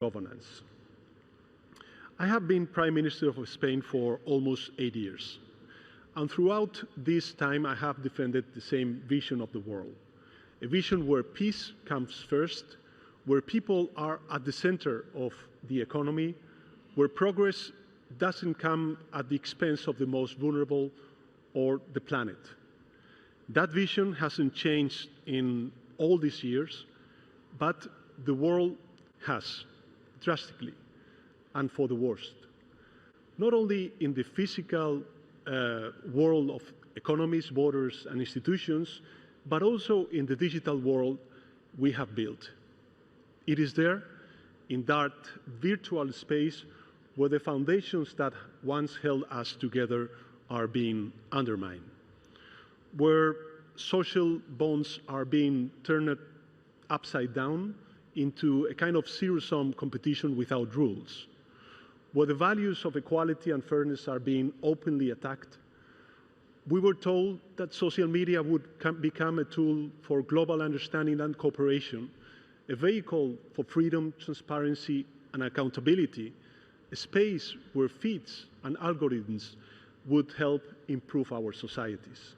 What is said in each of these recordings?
governance. I have been Prime Minister of Spain for almost 8 years. And throughout this time, I have defended the same vision of the world. A vision where peace comes first, where people are at the center of the economy, where progress doesn't come at the expense of the most vulnerable or the planet. That vision hasn't changed in all these years, but the world has, drastically, and for the worst. Not only in the physical world of economies, borders, and institutions, but also in the digital world we have built. It is there, in that virtual space, where the foundations that once held us together are being undermined, where social bonds are being turned upside down into a kind of zero-sum competition without rules, where the values of equality and fairness are being openly attacked. We were told that social media would become a tool for global understanding and cooperation, a vehicle for freedom, transparency, and accountability, a space where feeds and algorithms would help improve our societies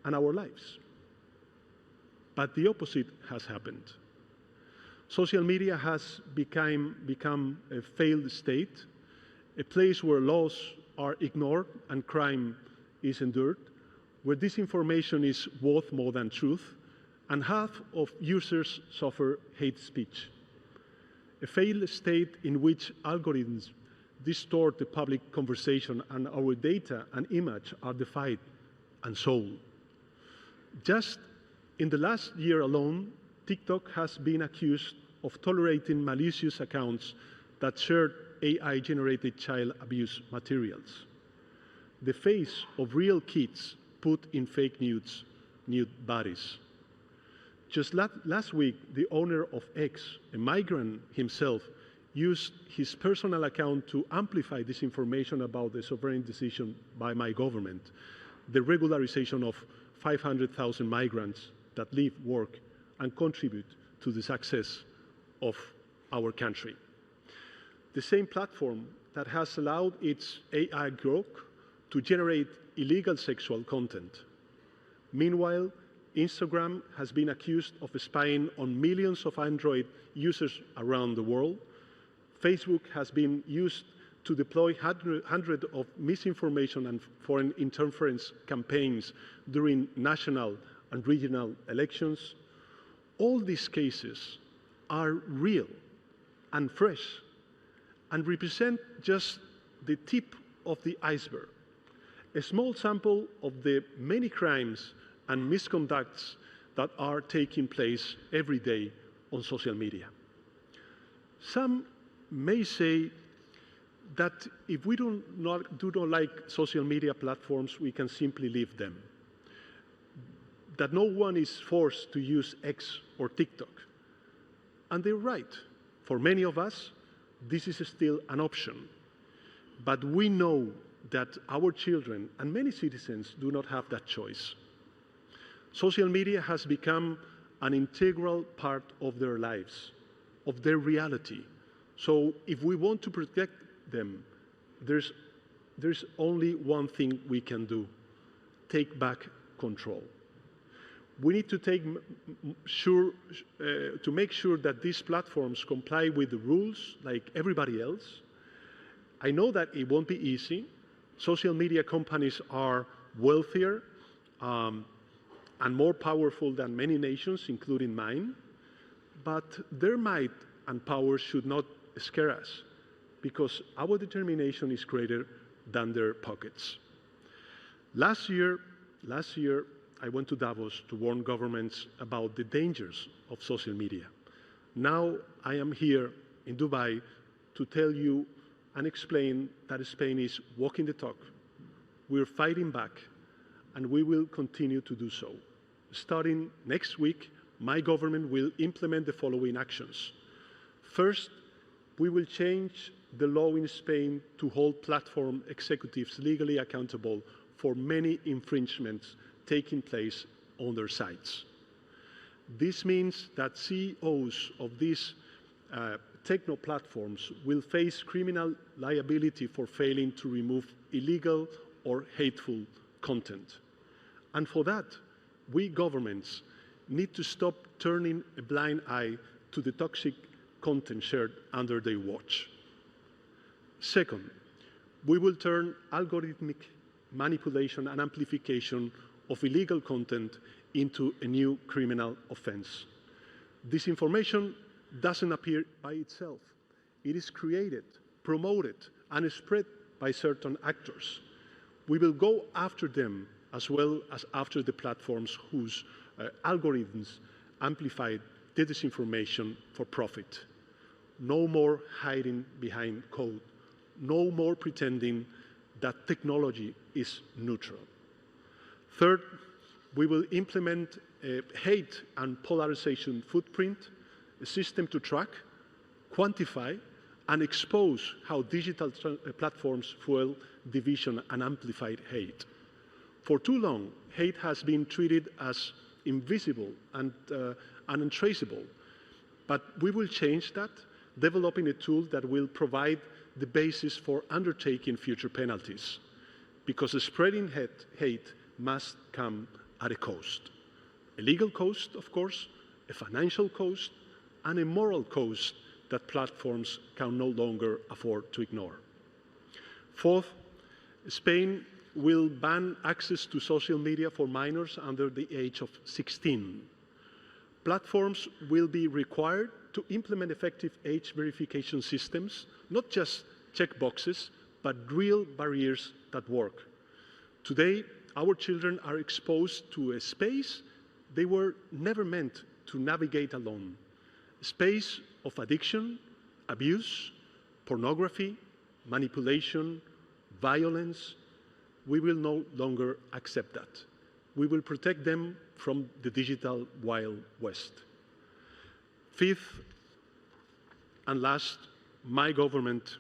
and our lives. But the opposite has happened. Social media has become a failed state, a place where laws are ignored and crime is endured, where disinformation is worth more than truth, and half of users suffer hate speech. A failed state in which algorithms distort the public conversation and our data and image are defied and sold. Just in the last year alone, TikTok has been accused of tolerating malicious accounts that shared AI-generated child abuse materials. The face of real kids put in fake nude bodies. Just last week, the owner of X, a migrant himself, used his personal account to amplify disinformation about the sovereign decision by my government, the regularization of 500,000 migrants that live, work, and contribute to the success of our country. The same platform that has allowed its AI grok to generate illegal sexual content. Meanwhile, Instagram has been accused of spying on millions of Android users around the world. Facebook has been used to deploy hundreds of misinformation and foreign interference campaigns during national and regional elections. All these cases are real and fresh and represent just the tip of the iceberg, a small sample of the many crimes and misconducts that are taking place every day on social media. Some may say that if we do not like social media platforms, we can simply leave them, that no one is forced to use X or TikTok. And they're right. For many of us, this is still an option. But we know that our children and many citizens do not have that choice. Social media has become an integral part of their lives, of their reality. So if we want to protect them, there's only one thing we can do: take back control. We need to make sure that these platforms comply with the rules like everybody else. I know that it won't be easy. Social media companies are wealthier and more powerful than many nations, including mine. But their might and power should not scare us, because our determination is greater than their pockets. Last year, I went to Davos to warn governments about the dangers of social media. Now I am here in Dubai to tell you and explain that Spain is walking the talk. We're fighting back, and we will continue to do so. Starting next week, my government will implement the following actions. First, we will change the law in Spain to hold platform executives legally accountable for many infringements taking place on their sites. This means that CEOs of these techno platforms will face criminal liability for failing to remove illegal or hateful content. And for that, we governments need to stop turning a blind eye to the toxic content shared under their watch. Second, we will turn algorithmic manipulation and amplification of illegal content into a new criminal offense. Disinformation doesn't appear by itself. It is created, promoted, and spread by certain actors. We will go after them as well as after the platforms whose algorithms amplify the disinformation for profit. No more hiding behind code. No more pretending that technology is neutral. Third, we will implement a hate and polarization footprint, a system to track, quantify, and expose how digital platforms fuel division and amplified hate. For too long, hate has been treated as invisible and untraceable, but we will change that, developing a tool that will provide the basis for undertaking future penalties, because spreading hate must come at a cost. A legal cost, of course, a financial cost, and a moral cost that platforms can no longer afford to ignore. Fourth, Spain will ban access to social media for minors under the age of 16. Platforms will be required to implement effective age verification systems, not just checkboxes, but real barriers that work. Today, our children are exposed to a space they were never meant to navigate alone. A space of addiction, abuse, pornography, manipulation, violence. We will no longer accept that. We will protect them from the digital Wild West. Fifth and last, my government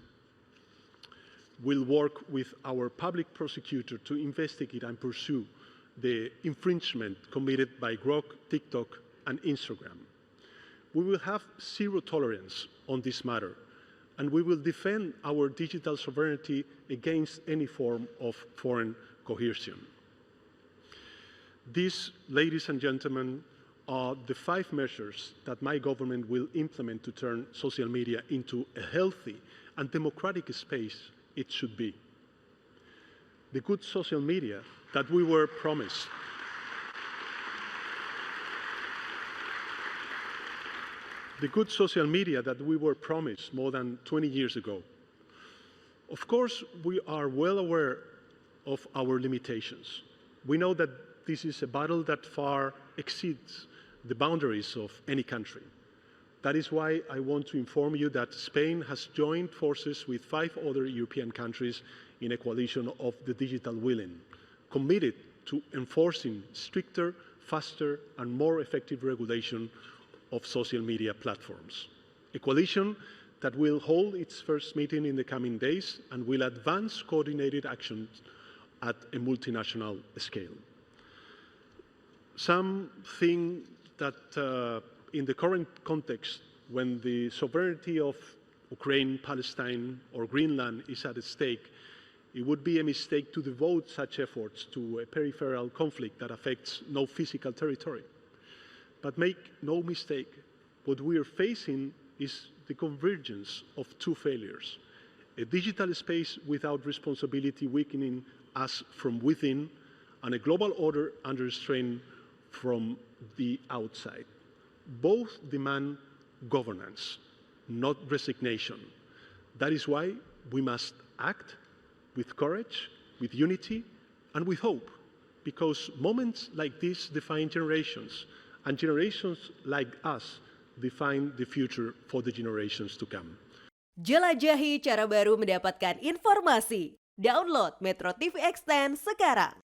will work with our public prosecutor to investigate and pursue the infringement committed by Grok, TikTok, and Instagram. We will have zero tolerance on this matter, and we will defend our digital sovereignty against any form of foreign coercion. These, ladies and gentlemen, are the 5 measures that my government will implement to turn social media into a healthy and democratic space it should be. The good social media that we were promised. The good social media that we were promised more than 20 years ago. Of course, we are well aware of our limitations. We know that this is a battle that far exceeds the boundaries of any country. That is why I want to inform you that Spain has joined forces with 5 other European countries in a coalition of the digital willing, committed to enforcing stricter, faster, and more effective regulation of social media platforms. A coalition that will hold its first meeting in the coming days and will advance coordinated actions at a multinational scale. Some think that in the current context, when the sovereignty of Ukraine, Palestine, or Greenland is at stake, it would be a mistake to devote such efforts to a peripheral conflict that affects no physical territory. But make no mistake, what we are facing is the convergence of 2 failures. A digital space without responsibility weakening us from within, and a global order under strain from the outside. Both demand governance, not resignation. That is why we must act with courage, with unity, and with hope, because moments like this define generations, and generations like us define the future for the generations to come. Jelajahi cara baru mendapatkan informasi. Download Metro TV Extend sekarang.